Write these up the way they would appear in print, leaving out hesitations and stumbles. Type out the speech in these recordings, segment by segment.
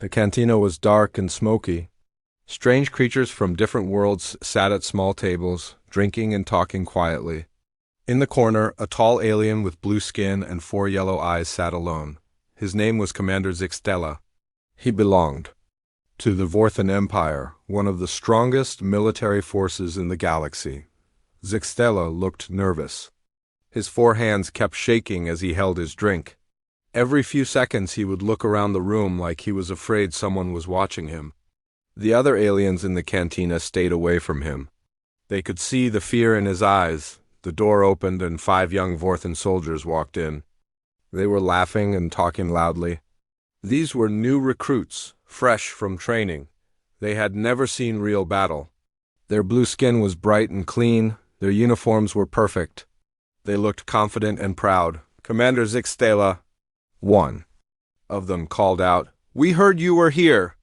The cantina was dark and smoky. Strange creatures from different worlds sat at small tables, drinking and talking quietly. In the corner, a tall alien with blue skin and 4 yellow eyes sat alone. His name was Commander Zixtela. He belonged to the Vorthan Empire, one of the strongest military forces in the galaxy. Zixtela looked nervous. His 4 hands kept shaking as he held his drink. Every few seconds he would look around the room like he was afraid someone was watching him. The other aliens in the cantina stayed away from him. They could see the fear in his eyes. The door opened and 5 young Vorthan soldiers walked in. They were laughing and talking loudly. These were new recruits, fresh from training. They had never seen real battle. Their blue skin was bright and clean. Their uniforms were perfect. They looked confident and proud. "Commander Zixtela," one of them called out, "We heard you were here."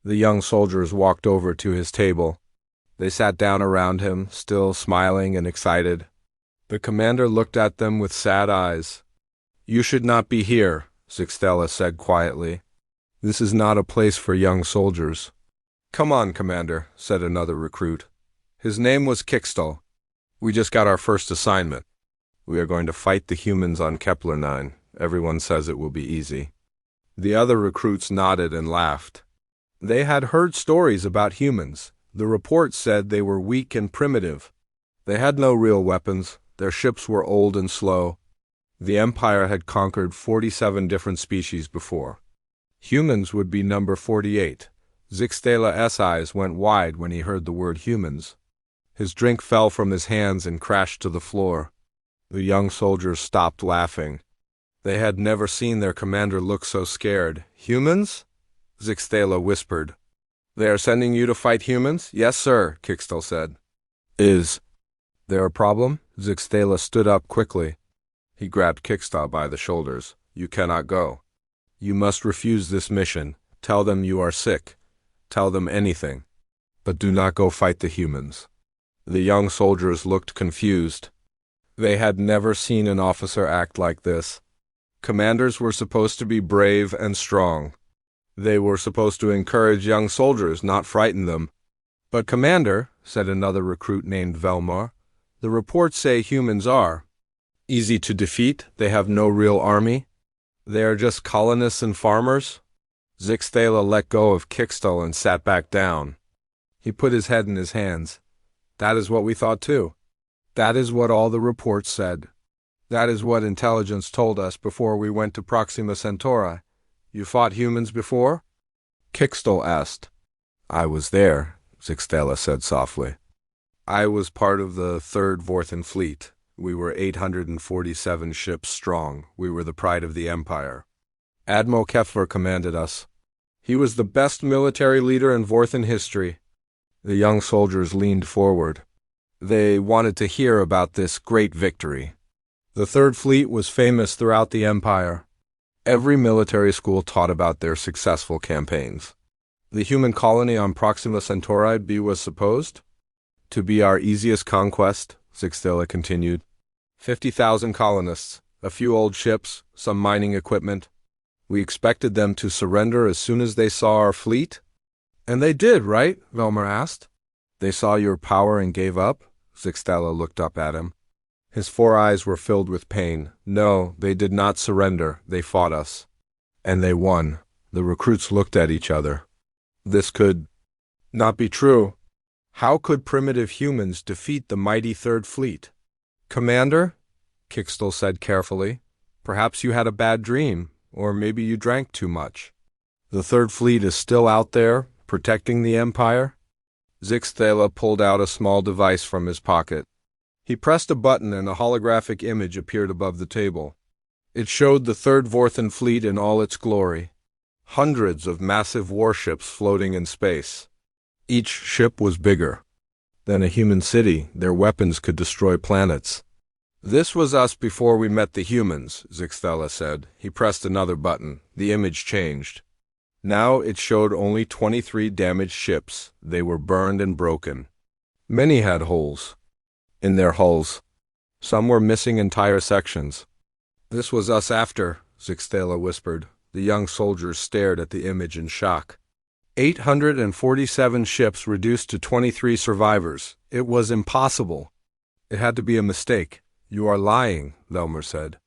The young soldiers walked over to his table. They sat down around him, still smiling and excited. The commander looked at them with sad eyes. "You should not be here," Zixtela said quietly. "This is not a place for young soldiers." "Come on, Commander," said another recruit. His name was Kixtel. "We just got our first assignment. We are going to fight the humans on Kepler 9. Everyone says it will be easy." The other recruits nodded and laughed. They had heard stories about humans. The reports said they were weak and primitive. They had no real weapons. Their ships were old and slow. The Empire had conquered 47 different species before. Humans would be number 48. Zixtela's eyes went wide when he heard the word humans. His drink fell from his hands and crashed to the floor. The young soldiers stopped laughing. They had never seen their commander look so scared. "Humans?" Zixtela whispered. "They are sending you to fight humans?" "Yes, sir," Kixtel said. "Is there a problem?" Zixtela stood up quickly. He grabbed Kixtel by the shoulders. "You cannot go. You must refuse this mission. Tell them you are sick. Tell them anything. But do not go fight the humans." The young soldiers looked confused. They had never seen an officer act like this. Commanders were supposed to be brave and strong. They were supposed to encourage young soldiers, not frighten them. "But Commander," said another recruit named Velmar, "the reports say humans are easy to defeat. They have no real army. They are just colonists and farmers." Zixtela let go of Kixtel and sat back down. He put his head in his hands. "That is what we thought too. That is what all the reports said. That is what intelligence told us before we went to Proxima Centauri. You fought humans before?" Kixtel asked. "I was there," Zixtela said softly. "I was part of the 3rd Vorthan Fleet. We were 847 ships strong. We were the pride of the Empire. Admiral Kefler commanded us. He was the best military leader in Vorthan history." The young soldiers leaned forward. They wanted to hear about this great victory. The 3rd Fleet was famous throughout the Empire. Every military school taught about their successful campaigns. The human colony on Proxima Centauri was supposed to be our easiest conquest, Zixtela continued. 50,000 colonists, a few old ships, some mining equipment. We expected them to surrender as soon as they saw our fleet. "And they did, right?" Velmar asked. "They saw your power and gave up?" Zixtela looked up at him. His 4 eyes were filled with pain. "No, they did not surrender. They fought us. And they won." The recruits looked at each other. This could not be true. How could primitive humans defeat the mighty 3rd Fleet? "Commander," Kixtel said carefully, "perhaps you had a bad dream, or maybe you drank too much. The 3rd Fleet is still out there, protecting the Empire." Zixtela pulled out a small device from his pocket. He pressed a button and a holographic image appeared above the table. It showed the 3rd Vorthan Fleet in all its glory. Hundreds of massive warships floating in space. Each ship was bigger than a human city. Their weapons could destroy planets. "This was us before we met the humans," Zixtela said. He pressed another button. The image changed. Now it showed only 23 damaged ships. They were burned and broken. Many had holes in their hulls. Some were missing entire sections. "This was us after," Zixtela whispered. The young soldiers stared at the image in shock. 847 ships reduced to 23 survivors. It was impossible. It had to be a mistake. You are lying, Velmer said.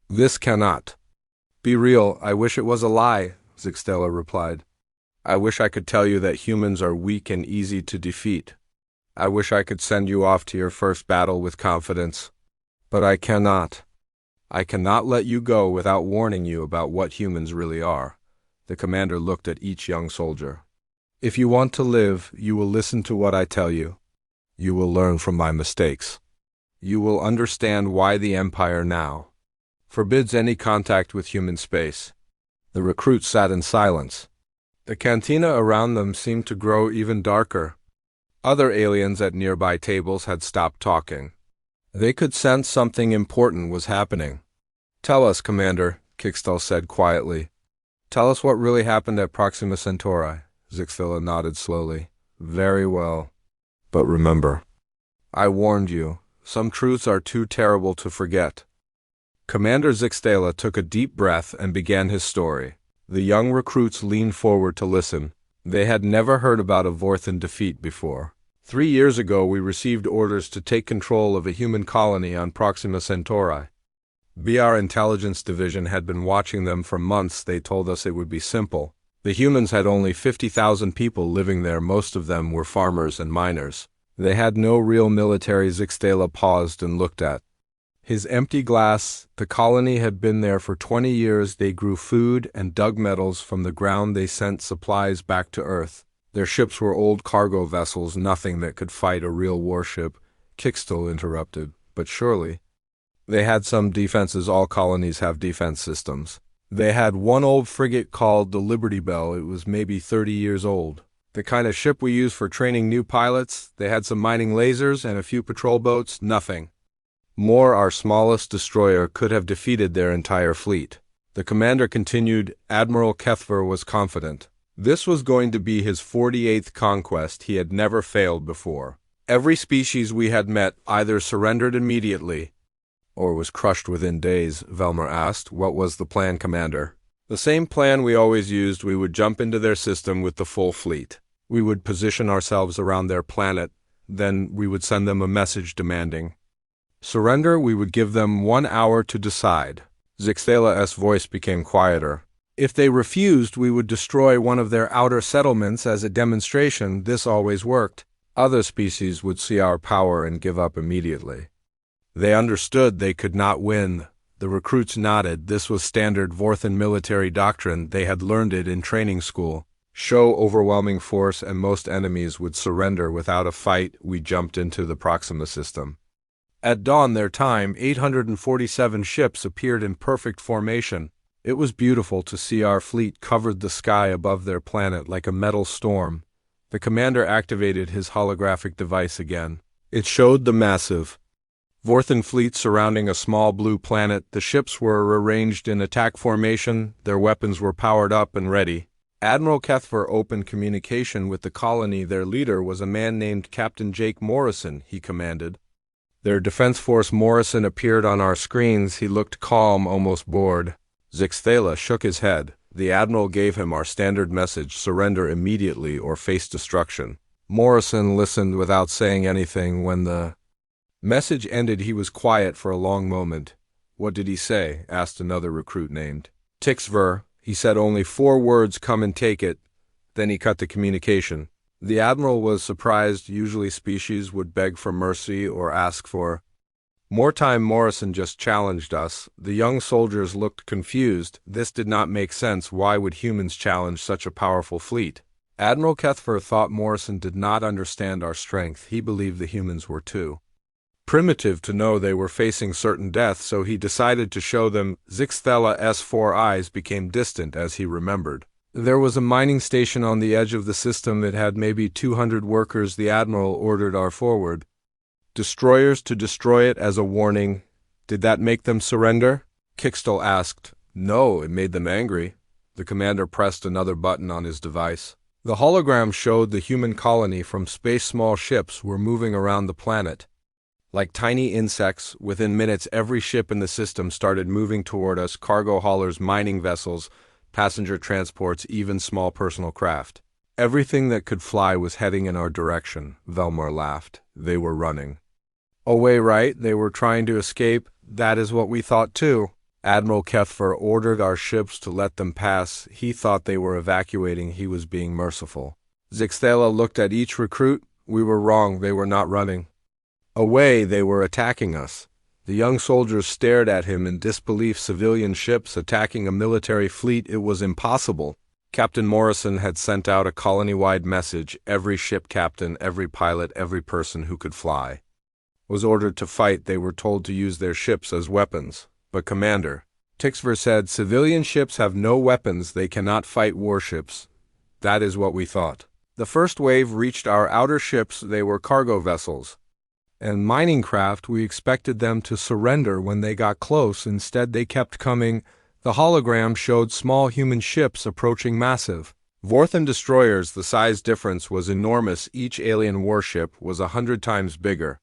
This cannot be real. I wish it was a lie, Zixtela replied. I wish I could tell you that humans are weak and easy to defeat. I wish I could send you off to your first battle with confidence. But I cannot. I cannot let you go without warning you about what humans really are. The commander looked at each young soldier. If you want to live, you will listen to what I tell you. You will learn from my mistakes. You will understand why the Empire now forbids any contact with human space. The recruits sat in silence. The cantina around them seemed to grow even darker. Other aliens at nearby tables had stopped talking. They could sense something important was happening. Tell us, Commander, Kixtel said quietly. Tell us what really happened at Proxima Centauri. Zixtela nodded slowly. Very well. But remember, I warned you. Some truths are too terrible to forget. Commander Zixtela took a deep breath and began his story. The young recruits leaned forward to listen. They had never heard about a Vorthan defeat before. 3 years ago, we received orders to take control of a human colony on Proxima Centauri. BR Intelligence Division had been watching them for months. They told us it would be simple. The humans had only 50,000 people living there. Most of them were farmers and miners. They had no real military. Zixtela paused and looked at his empty glass. The colony had been there for 20 years. They grew food and dug metals from the ground. They sent supplies back to Earth. Their ships were old cargo vessels, nothing that could fight a real warship. Kixtel interrupted. But surely they had some defenses. All colonies have defense systems. They had one old frigate called the Liberty Bell. It was maybe 30 years old. The kind of ship we use for training new pilots. They had some mining lasers and a few patrol boats. Nothing more. Our smallest destroyer could have defeated their entire fleet. The commander continued. Admiral Kethver was confident. This was going to be his 48th conquest. He had never failed before. Every species we had met either surrendered immediately or was crushed within days. Velmer asked, what was the plan, Commander? The same plan we always used. We would jump into their system with the full fleet. We would position ourselves around their planet. Then we would send them a message demanding surrender. We would give them 1 hour to decide. Zixtela's voice became quieter. If they refused, we would destroy one of their outer settlements as a demonstration. This always worked. Other species would see our power and give up immediately. They understood they could not win. The recruits nodded. This was standard Vorthan military doctrine. They had learned it in training school. Show overwhelming force and most enemies would surrender without a fight. We jumped into the Proxima system. At dawn their time, 847 ships appeared in perfect formation. It was beautiful to see. Our fleet covered the sky above their planet like a metal storm. The commander activated his holographic device again. It showed the massive Vorthan fleet surrounding a small blue planet. The ships were arranged in attack formation. Their weapons were powered up and ready. Admiral Kethver opened communication with the colony. Their leader was a man named Captain Jake Morrison, he commanded. Their defense force. Morrison appeared on our screens. He looked calm, almost bored. Zixtela shook his head. The admiral gave him our standard message: surrender immediately or face destruction. Morrison listened without saying anything. When the message ended, he was quiet for a long moment. What did he say? Asked another recruit named Tixver. He said only 4 words: come and take it. Then he cut the communication. The admiral was surprised. Usually species would beg for mercy or ask for more time. Morrison just challenged us. The young soldiers looked confused. This did not make sense. Why would humans challenge such a powerful fleet? Admiral Kethver thought Morrison did not understand our strength. He believed the humans were too primitive to know they were facing certain death, so he decided to show them. Zixtela's 4 eyes became distant as he remembered. There was a mining station on the edge of the system. It had maybe 200 workers. The admiral ordered our forward destroyers to destroy it as a warning. Did that make them surrender? Kixtel asked. No, it made them angry. The commander pressed another button on his device. The hologram showed the human colony from space. Small ships were moving around the planet like tiny insects. Within minutes, every ship in the system started moving toward us. Cargo haulers, mining vessels, passenger transports, even small personal craft. Everything that could fly was heading in our direction. Velmar laughed. They were running. Away, right? They were trying to escape. That is what we thought too. Admiral Kethfer ordered our ships to let them pass. He thought they were evacuating. He was being merciful. Zixtela looked at each recruit. We were wrong. They were not running away. They were attacking us. The young soldiers stared at him in disbelief. Civilian ships attacking a military fleet. It was impossible. Captain Morrison had sent out a colony-wide message. Every ship captain, every pilot, every person who could fly was ordered to fight. They were told to use their ships as weapons. But Commander, Tixver said, civilian ships have no weapons. They cannot fight warships. That is what we thought. The first wave reached our outer ships. They were cargo vessels and mining craft. We expected them to surrender when they got close. Instead, they kept coming. The hologram showed small human ships approaching massive Vorthan destroyers. The size difference was enormous. Each alien warship was 100 times bigger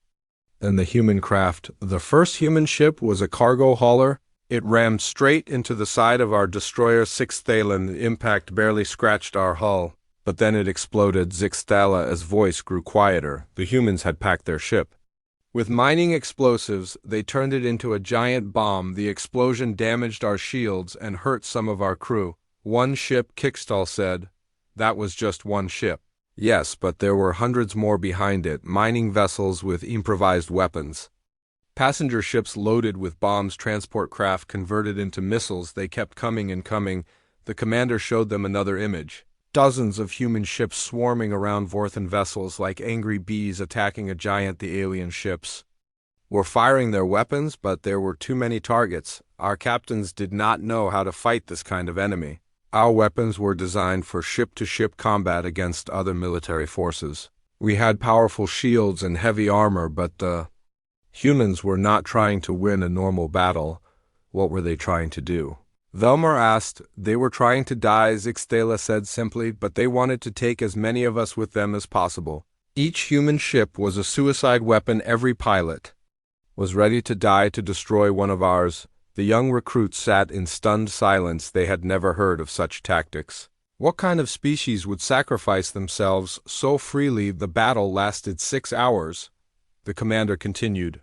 than the human craft. The first human ship was a cargo hauler. It rammed straight into the side of our destroyer Sixthalen. The impact barely scratched our hull, but then it exploded. Zixtala's voice grew quieter. The humans had packed their ship with mining explosives. They turned it into a giant bomb. The explosion damaged our shields and hurt some of our crew. One ship, Kickstall said. That was just one ship. Yes, but there were hundreds more behind it, mining vessels with improvised weapons. Passenger ships loaded with bombs, transport craft converted into missiles. They kept coming and coming. The commander showed them another image. Dozens of human ships swarming around Vorthan vessels like angry bees attacking a giant. The alien ships were firing their weapons, but there were too many targets. Our captains did not know how to fight this kind of enemy. Our weapons were designed for ship-to-ship combat against other military forces. We had powerful shields and heavy armor, but the humans were not trying to win a normal battle. What were they trying to do? Velmar asked. They were trying to die, Zixtela said simply, but they wanted to take as many of us with them as possible. Each human ship was a suicide weapon. Every pilot was ready to die to destroy one of ours. The young recruits sat in stunned silence. They had never heard of such tactics. What kind of species would sacrifice themselves so freely? The battle lasted 6 hours. The commander continued.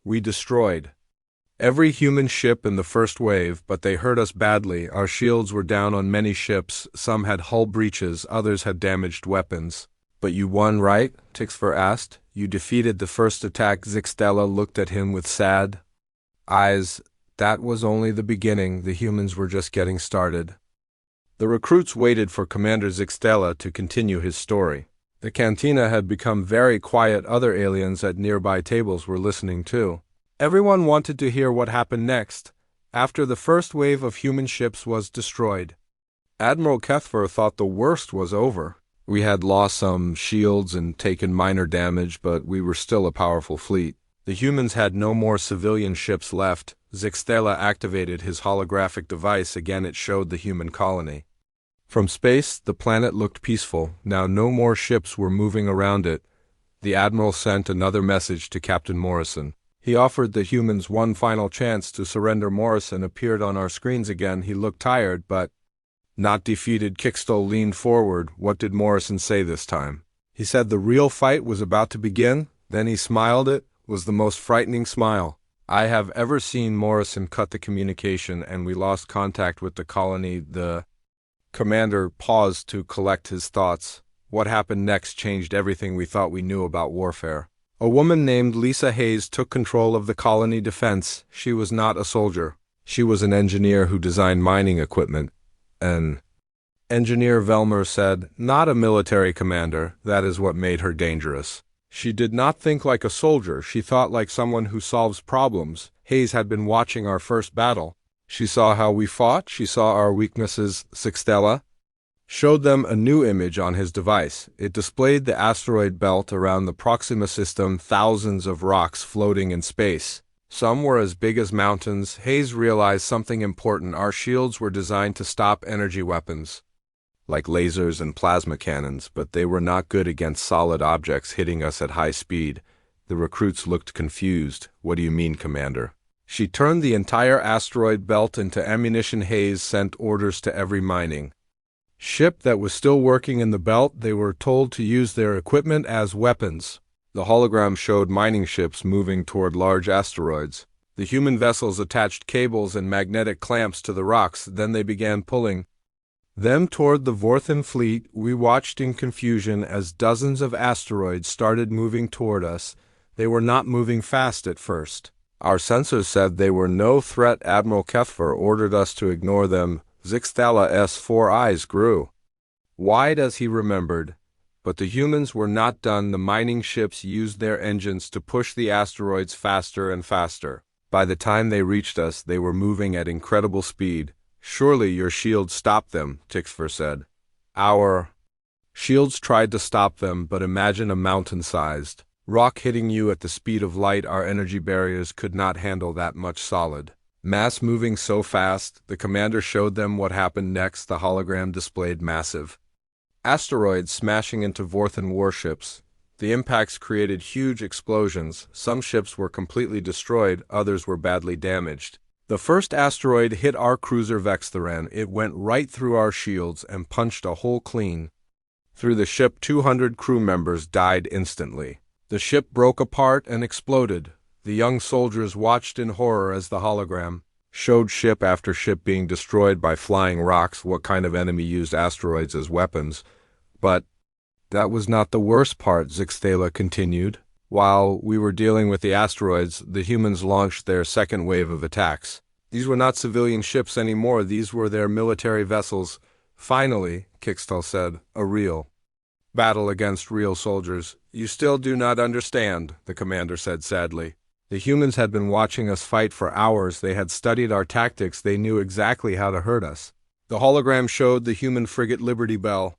We destroyed every human ship in the first wave, but they hurt us badly. Our shields were down on many ships. Some had hull breaches, others had damaged weapons. But you won, right? Tixver asked. You defeated the first attack. Zixtela looked at him with sad eyes. That was only the beginning. The humans were just getting started. The recruits waited for Commander Zixtela to continue his story. The cantina had become very quiet. Other aliens at nearby tables were listening too. Everyone wanted to hear what happened next, after the first wave of human ships was destroyed. Admiral Kethfer thought the worst was over. We had lost some shields and taken minor damage, but we were still a powerful fleet. The humans had no more civilian ships left. Zixtela activated his holographic device. Again, it showed the human colony. From space, the planet looked peaceful. Now no more ships were moving around it. The Admiral sent another message to Captain Morrison. He offered the humans one final chance to surrender. Morrison appeared on our screens again. He looked tired, but not defeated. Kickstall leaned forward. What did Morrison say this time? He said the real fight was about to begin. Then he smiled. It was the most frightening smile I have ever seen. Morrison cut the communication, and we lost contact with the colony. The commander paused to collect his thoughts. What happened next changed everything we thought we knew about warfare. A woman named Lisa Hayes took control of the colony defense. She was not a soldier. She was an engineer who designed mining equipment. An engineer, Velmar said, not a military commander. That is what made her dangerous. She did not think like a soldier. She thought like someone who solves problems. Hayes had been watching our first battle. She saw how we fought. She saw our weaknesses. Zixtela showed them a new image on his device. It displayed the asteroid belt around the Proxima system, thousands of rocks floating in space. Some were as big as mountains. Hayes realized something important. Our shields were designed to stop energy weapons, like lasers and plasma cannons, but they were not good against solid objects hitting us at high speed. The recruits looked confused. What do you mean, Commander? She turned the entire asteroid belt into ammunition haze, sent orders to every mining ship that was still working in the belt. They were told to use their equipment as weapons. The hologram showed mining ships moving toward large asteroids. The human vessels attached cables and magnetic clamps to the rocks, then they began pulling them toward the Vorthan fleet. We watched in confusion as dozens of asteroids started moving toward us. They were not moving fast at first. Our sensors said they were no threat. Admiral Kethfer ordered us to ignore them. Zixtala's 4 eyes grew wide as he remembered. But the humans were not done. The mining ships used their engines to push the asteroids faster and faster. By the time they reached us, they were moving at incredible speed. Surely your shields stopped them, Tixfer said. Our shields tried to stop them, but imagine a mountain-sized rock hitting you at the speed of light. Our energy barriers could not handle that much solid mass moving so fast. The commander showed them what happened next. The hologram displayed massive asteroids smashing into Vorthan warships. The impacts created huge explosions. Some ships were completely destroyed, others were badly damaged. The first asteroid hit our cruiser Vextheran. It went right through our shields and punched a hole clean through the ship. 200 crew members died instantly. The ship broke apart and exploded. The young soldiers watched in horror as the hologram showed ship after ship being destroyed by flying rocks. What kind of enemy used asteroids as weapons? But that was not the worst part, Zixtala continued. While we were dealing with the asteroids, the humans launched their second wave of attacks. These were not civilian ships anymore, these were their military vessels. Finally, Kixtal said, a real battle against real soldiers. You still do not understand, the commander said sadly. The humans had been watching us fight for hours. They had studied our tactics. They knew exactly how to hurt us. The hologram showed the human frigate Liberty Bell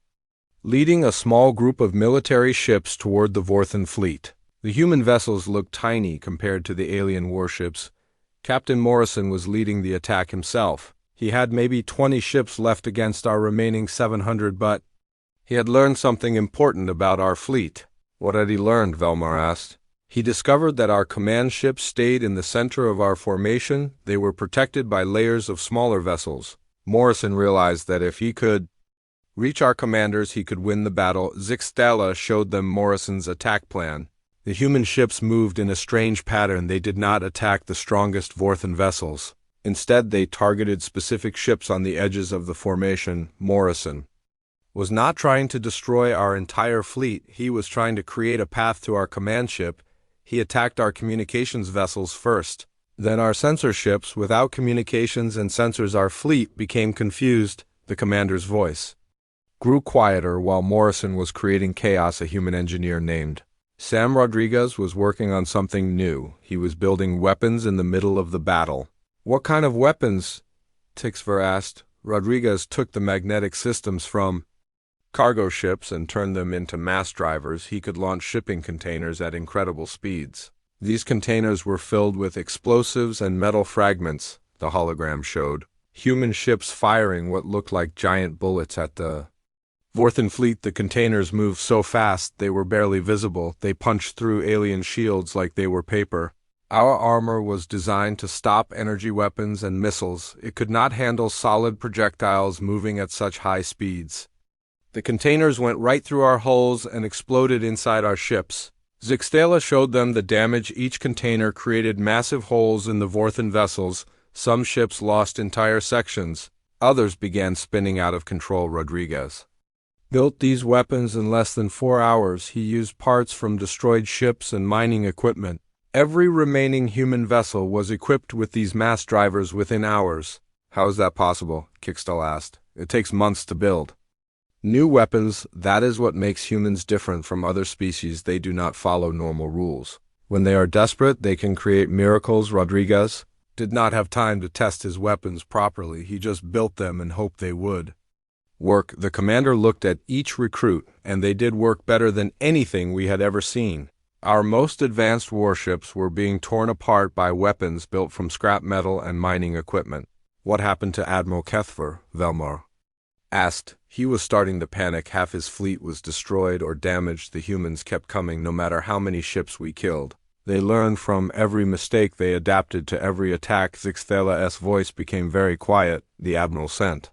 leading a small group of military ships toward the Vorthan fleet. The human vessels looked tiny compared to the alien warships. Captain Morrison was leading the attack himself. He had maybe 20 ships left against our remaining 700, but he had learned something important about our fleet. What had he learned? Velmar asked. He discovered that our command ships stayed in the center of our formation. They were protected by layers of smaller vessels. Morrison realized that if he could reach our commanders, he could win the battle. Zixtala showed them Morrison's attack plan. The human ships moved in a strange pattern. They did not attack the strongest Vorthan vessels. Instead, they targeted specific ships on the edges of the formation. Morrison was not trying to destroy our entire fleet. He was trying to create a path to our command ship. He attacked our communications vessels first, then our sensor ships. Without communications and sensors, our fleet became confused. The commander's voice grew quieter while Morrison was creating chaos. A human engineer named Sam Rodriguez was working on something new. He was building weapons in the middle of the battle. What kind of weapons? Tixver asked. Rodriguez took the magnetic systems from cargo ships and turned them into mass drivers. He could launch shipping containers at incredible speeds. These containers were filled with explosives and metal fragments, the hologram showed. Human ships firing what looked like giant bullets at the Vorthan fleet. The containers moved so fast they were barely visible. They punched through alien shields like they were paper. Our armor was designed to stop energy weapons and missiles. It could not handle solid projectiles moving at such high speeds. The containers went right through our hulls and exploded inside our ships. Zixtala showed them the damage. Each container created massive holes in the Vorthan vessels. Some ships lost entire sections. Others began spinning out of control. Rodriguez built these weapons in less than 4 hours. He used parts from destroyed ships and mining equipment. Every remaining human vessel was equipped with these mass drivers within hours. How is that possible? Kixtal asked. It takes months to build new weapons. That is what makes humans different from other species. They do not follow normal rules. When they are desperate, they can create miracles. Rodriguez did not have time to test his weapons properly. He just built them and hoped they would work. The commander looked at each recruit, and they did work better than anything we had ever seen. Our most advanced warships were being torn apart by weapons built from scrap metal and mining equipment. What happened to Admiral Kethfer? Velmar asked. He was starting to panic. Half his fleet was destroyed or damaged. The humans kept coming no matter how many ships we killed. They learned from every mistake, they adapted to every attack. Zixthela's voice became very quiet. The admiral sent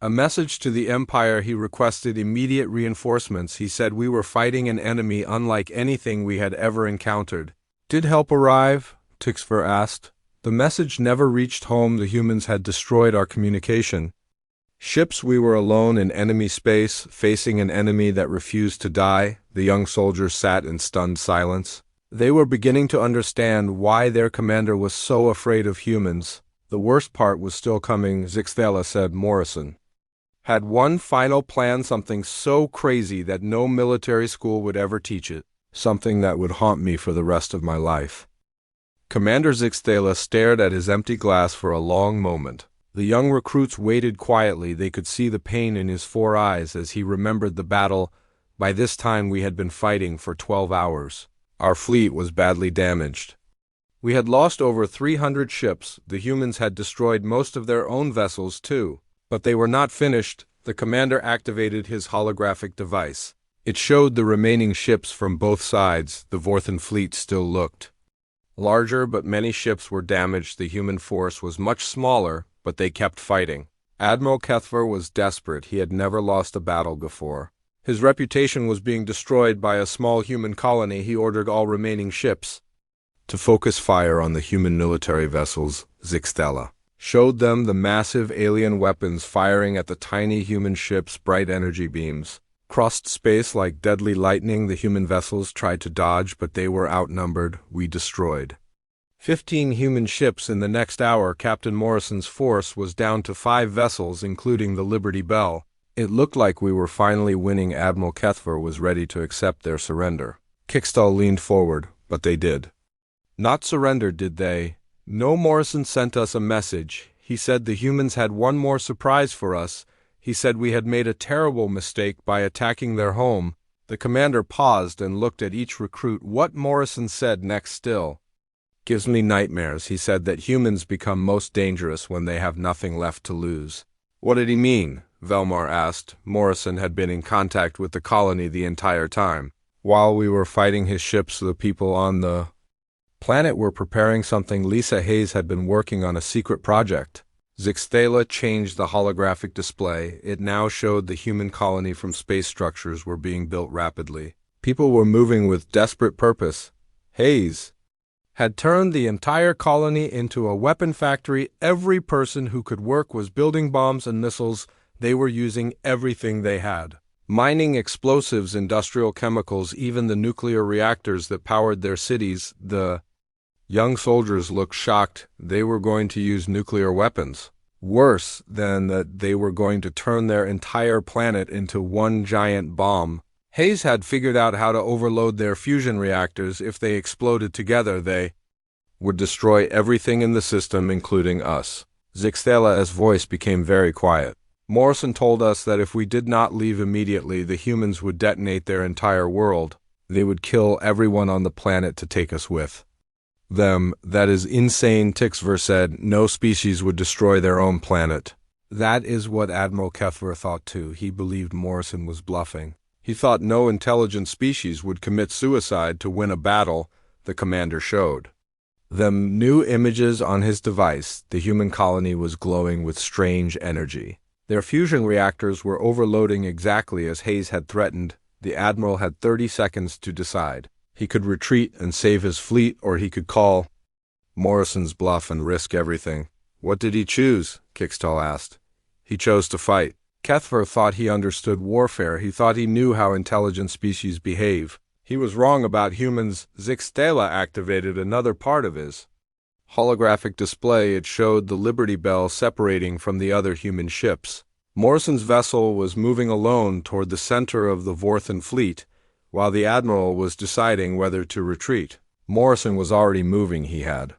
a message to the Empire. He requested immediate reinforcements. He said we were fighting an enemy unlike anything we had ever encountered. Did help arrive? Tixver asked. The message never reached home. The humans had destroyed our communication ships. We were alone in enemy space, facing an enemy that refused to die. The young soldiers sat in stunned silence. They were beginning to understand why their commander was so afraid of humans. The worst part was still coming. Zixthela said Morrison had one final plan, something so crazy that no military school would ever teach it, something that would haunt me for the rest of my life. Commander Zixthela stared at his empty glass for a long moment. The young recruits waited quietly. They could see the pain in his 4 eyes as he remembered the battle. By this time we had been fighting for 12 hours. Our fleet was badly damaged. We had lost over 300 ships. The humans had destroyed most of their own vessels too. But they were not finished. The commander activated his holographic device. It showed the remaining ships from both sides. The Vorthan fleet still looked larger, but many ships were damaged. The human force was much smaller, but they kept fighting. Admiral Kethver was desperate. He had never lost a battle before. His reputation was being destroyed by a small human colony. He ordered all remaining ships to focus fire on the human military vessels. Zixthela showed them the massive alien weapons firing at the tiny human ships. Bright energy beams crossed space like deadly lightning. The human vessels tried to dodge, but they were outnumbered. We destroyed 15 human ships in the next hour. Captain Morrison's force was down to 5 vessels, including the Liberty Bell. It looked like we were finally winning. Admiral Kethver was ready to accept their surrender. Kickstall leaned forward, but they did not surrender, did they? No. Morrison sent us a message. He said the humans had one more surprise for us. He said we had made a terrible mistake by attacking their home. The commander paused and looked at each recruit. What Morrison said next still gives me nightmares. He said that humans become most dangerous when they have nothing left to lose. What did he mean? Velmar asked. Morrison had been in contact with the colony the entire time. While we were fighting his ships, the people on the planet were preparing something. Lisa Hayes had been working on a secret project. Zixthela changed the holographic display. It now showed the human colony from space structures were being built rapidly. People were moving with desperate purpose. Hayes had turned the entire colony into a weapon factory. Every person who could work was building bombs and missiles. They were using everything they had. Mining explosives, industrial chemicals, even the nuclear reactors that powered their cities. The young soldiers looked shocked. They were going to use nuclear weapons. Worse than that, they were going to turn their entire planet into one giant bomb. Hayes had figured out how to overload their fusion reactors. If they exploded together, they would destroy everything in the system, including us. Zixthela's voice became very quiet. Morrison told us that if we did not leave immediately, the humans would detonate their entire world. They would kill everyone on the planet to take us with them. That is insane, Tixver said. No species would destroy their own planet. That is what Admiral Kethver thought too. He believed Morrison was bluffing. He thought no intelligent species would commit suicide to win a battle. The commander showed them new images on his device. The human colony was glowing with strange energy. Their fusion reactors were overloading exactly as Hayes had threatened. The admiral had 30 seconds to decide. He could retreat and save his fleet, or he could call Morrison's bluff and risk everything. What did he choose? Kickstall asked. He chose to fight. Kethver thought he understood warfare. He thought he knew how intelligent species behave. He was wrong about humans. Zixthela activated another part of his holographic display. It showed the Liberty Bell separating from the other human ships. Morrison's vessel was moving alone toward the center of the Vorthan fleet, while the admiral was deciding whether to retreat. Morrison was already moving. He had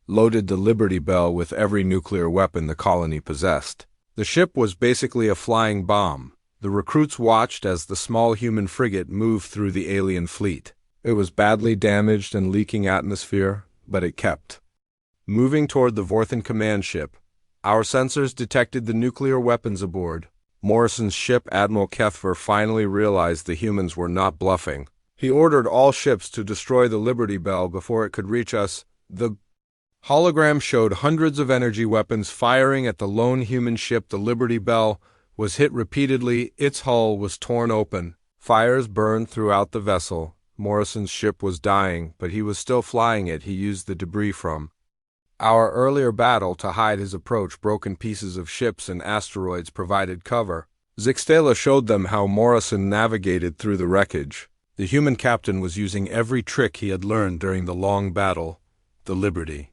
loaded the Liberty Bell with every nuclear weapon the colony possessed. The ship was basically a flying bomb. The recruits watched as the small human frigate moved through the alien fleet. It was badly damaged and leaking atmosphere, but it kept moving toward the Vorthan command ship. Our sensors detected the nuclear weapons aboard. Morrison's ship, Admiral Kethver, finally realized the humans were not bluffing. He ordered all ships to destroy the Liberty Bell before it could reach us. The hologram showed hundreds of energy weapons firing at the lone human ship. The Liberty Bell was hit repeatedly. Its hull was torn open. Fires burned throughout the vessel. Morrison's ship was dying, but he was still flying it. He used the debris from our earlier battle to hide his approach. Broken pieces of ships and asteroids provided cover. Zixtala showed them how Morrison navigated through the wreckage. The human captain was using every trick he had learned during the long battle. The Liberty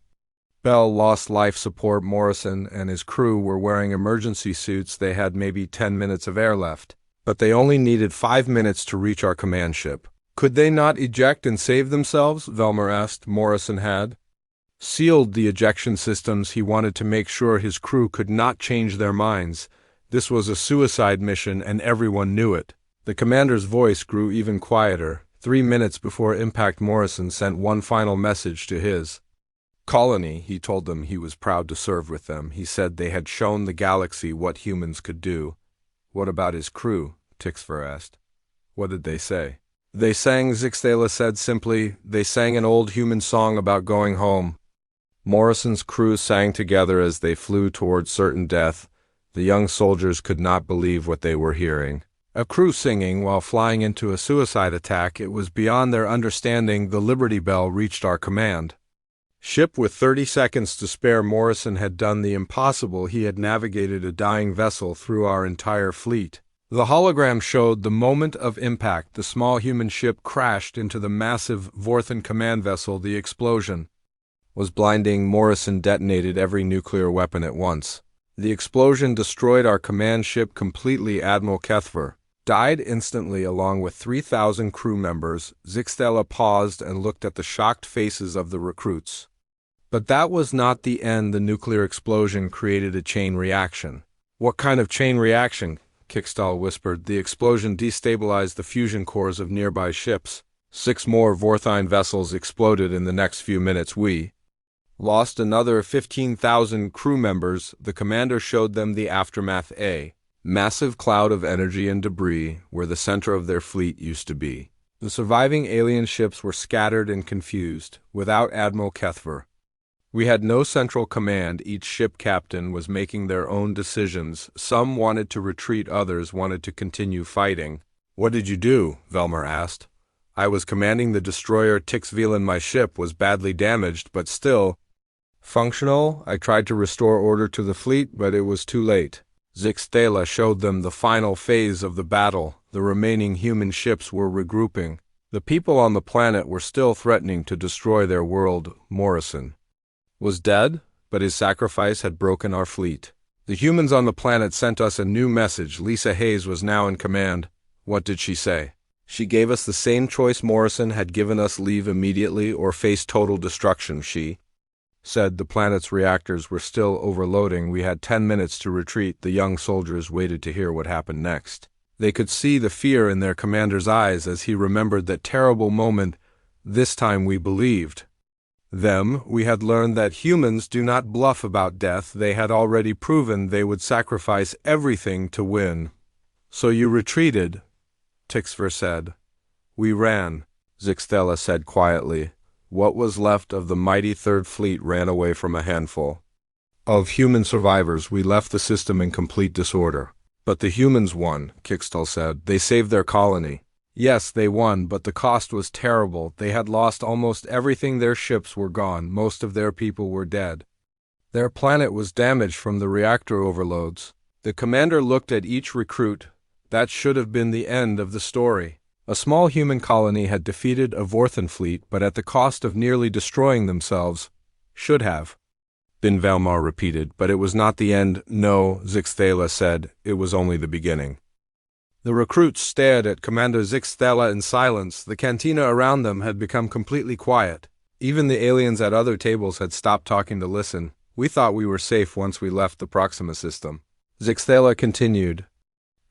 Bell lost life support. Morrison and his crew were wearing emergency suits. They had maybe 10 minutes of air left, but they only needed 5 minutes to reach our command ship. Could they not eject and save themselves? Velmer asked. Morrison had sealed the ejection systems. He wanted to make sure his crew could not change their minds. This was a suicide mission, and everyone knew it. The commander's voice grew even quieter. 3 minutes before impact, Morrison sent one final message to his colony. He told them he was proud to serve with them. He said they had shown the galaxy what humans could do. What about his crew? Tixfer asked. What did they say? They sang, Zixtala said simply. They sang an old human song about going home. Morrison's crew sang together as they flew towards certain death. The young soldiers could not believe what they were hearing. A crew singing while flying into a suicide attack. It was beyond their understanding. The Liberty Bell reached our command ship with 30 seconds to spare. Morrison had done the impossible. He had navigated a dying vessel through our entire fleet. The hologram showed the moment of impact. The small human ship crashed into the massive Vorthan command vessel. The explosion was blinding. Morrison detonated every nuclear weapon at once. The explosion destroyed our command ship completely. Admiral Kethver died instantly along with 3,000 crew members. Zixtala paused and looked at the shocked faces of the recruits. But that was not the end. The nuclear explosion created a chain reaction. What kind of chain reaction? Kickstall whispered. The explosion destabilized the fusion cores of nearby ships. 6 more Vorthine vessels exploded in the next few minutes. We lost another 15,000 crew members. The commander showed them the aftermath. A massive cloud of energy and debris where the center of their fleet used to be. The surviving alien ships were scattered and confused. Without Admiral Kethver, we had no central command. Each ship captain was making their own decisions. Some wanted to retreat, others wanted to continue fighting. What did you do? Velmer asked. I was commanding the destroyer Tixvilan. My ship was badly damaged, but still functional. I tried to restore order to the fleet, but it was too late. Zixtala showed them the final phase of the battle. The remaining human ships were regrouping. The people on the planet were still threatening to destroy their world. Morrison was dead, but his sacrifice had broken our fleet. The humans on the planet sent us a new message. Lisa Hayes was now in command. What did she say? She gave us the same choice Morrison had given us: leave immediately or face total destruction. She said the planet's reactors were still overloading. We had 10 minutes to retreat. The young soldiers waited to hear what happened next. They could see the fear in their commander's eyes as he remembered that terrible moment. This time we believed them. We had learned that humans do not bluff about death. They had already proven they would sacrifice everything to win. So you retreated, Tixver said. We ran, Zixtala said quietly. What was left of the mighty Third Fleet ran away from a handful of human survivors. We left the system in complete disorder. But the humans won, Kickstall said. They saved their colony. Yes, they won, but the cost was terrible. They had lost almost everything. Their ships were gone. Most of their people were dead. Their planet was damaged from the reactor overloads. The commander looked at each recruit. That should have been the end of the story. A small human colony had defeated a Vorthan fleet, but at the cost of nearly destroying themselves. Should have been, Valmar repeated, but it was not the end. No, Zixtala said, it was only the beginning. The recruits stared at Commander Zixtala in silence. The cantina around them had become completely quiet. Even the aliens at other tables had stopped talking to listen. We thought we were safe once we left the Proxima system. Zixtala continued.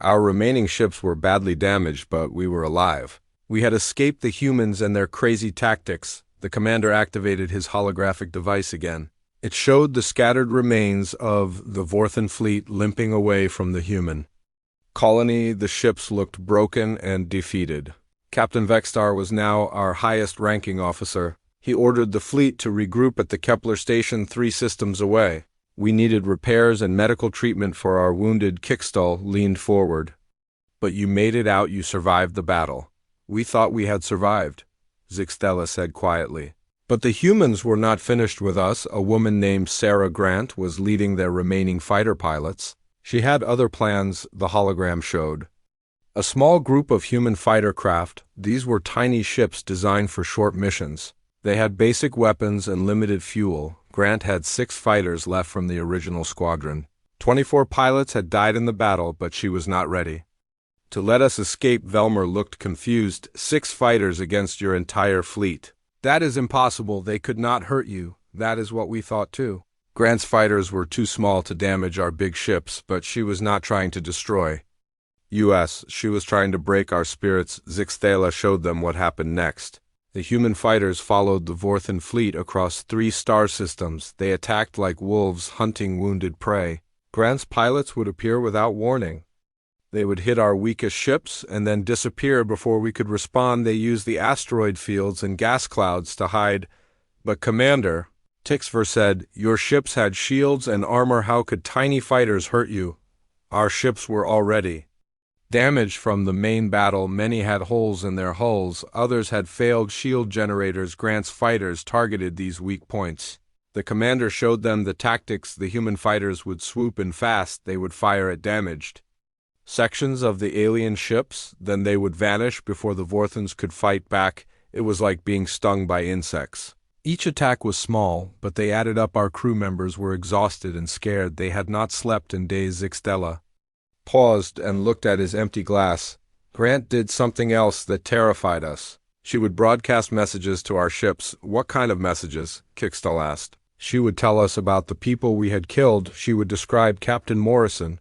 Our remaining ships were badly damaged, but we were alive. We had escaped the humans and their crazy tactics. The commander activated his holographic device again. It showed the scattered remains of the Vorthan fleet limping away from the human colony. The ships looked broken and defeated. Captain Vextar was now our highest-ranking officer. He ordered the fleet to regroup at the Kepler station 3 systems away. We needed repairs and medical treatment for our wounded. Kickstall leaned forward. But you made it out. You survived the battle. We thought we had survived, Zixtella said quietly. But the humans were not finished with us. A woman named Sarah Grant was leading their remaining fighter pilots. She had other plans, the hologram showed. A small group of human fighter craft. These were tiny ships designed for short missions. They had basic weapons and limited fuel. Grant had 6 fighters left from the original squadron. 24 pilots had died in the battle, but she was not ready to let us escape. Velmer looked confused. 6 fighters against your entire fleet. That is impossible. They could not hurt you. That is what we thought too. Grant's fighters were too small to damage our big ships, but she was not trying to destroy us. She was trying to break our spirits. Zixtella showed them what happened next. The human fighters followed the Vorthan fleet across 3 star systems. They attacked like wolves hunting wounded prey. Grant's pilots would appear without warning. They would hit our weakest ships and then disappear before we could respond. They used the asteroid fields and gas clouds to hide. But Commander, Tixver said, your ships had shields and armor. How could tiny fighters hurt you? Our ships were already damaged from the main battle. Many had holes in their hulls. Others had failed shield generators. Grant's fighters targeted these weak points. The commander showed them the tactics. The human fighters would swoop in fast. They would fire at damaged sections of the alien ships. Then they would vanish before the Vorthans could fight back. It was like being stung by insects. Each attack was small, but they added up. Our crew members were exhausted and scared. They had not slept in days. Zixtella paused and looked at his empty glass. Grant did something else that terrified us. She would broadcast messages to our ships. What kind of messages? Kickstall asked. She would tell us about the people we had killed. She would describe Captain Morrison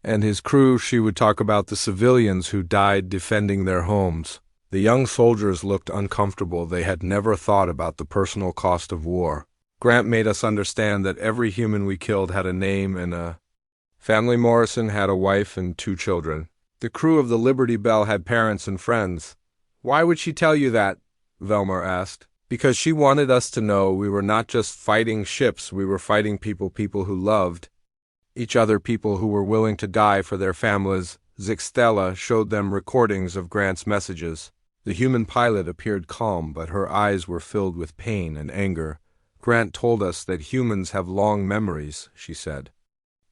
and his crew. She would talk about the civilians who died defending their homes. The young soldiers looked uncomfortable. They had never thought about the personal cost of war. Grant made us understand that every human we killed had a name and a family. Morrison had a wife and 2 children. The crew of the Liberty Bell had parents and friends. Why would she tell you that? Velmer asked. Because she wanted us to know we were not just fighting ships. We were fighting people who loved each other, people who were willing to die for their families. Zixtella showed them recordings of Grant's messages. The human pilot appeared calm, but her eyes were filled with pain and anger. Grant told us that humans have long memories, she said.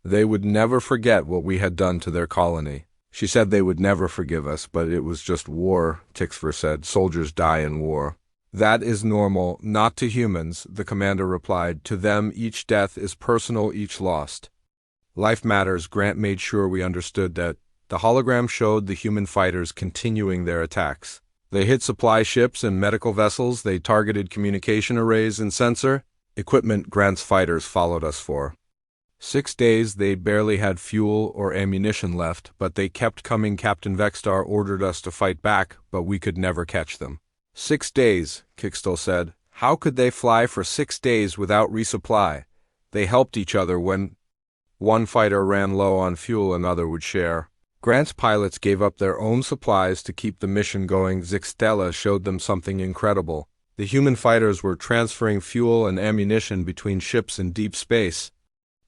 They would never forget what we had done to their colony. She said they would never forgive us, but it was just war, Tixver said. Soldiers die in war. That is normal, not to humans, the commander replied. To them, each death is personal, each lost life matters. Grant made sure we understood that. The hologram showed the human fighters continuing their attacks. They hit supply ships and medical vessels. They targeted communication arrays and sensor equipment. Grant's fighters followed us for 6 days. They barely had fuel or ammunition left, but they kept coming. Captain Vextar ordered us to fight back, but we could never catch them. 6 days, Kickstall said. How could they fly for 6 days without resupply? They helped each other. When one fighter ran low on fuel, another would share. Grant's pilots gave up their own supplies to keep the mission going. Zixtella showed them something incredible. The human fighters were transferring fuel and ammunition between ships in deep space.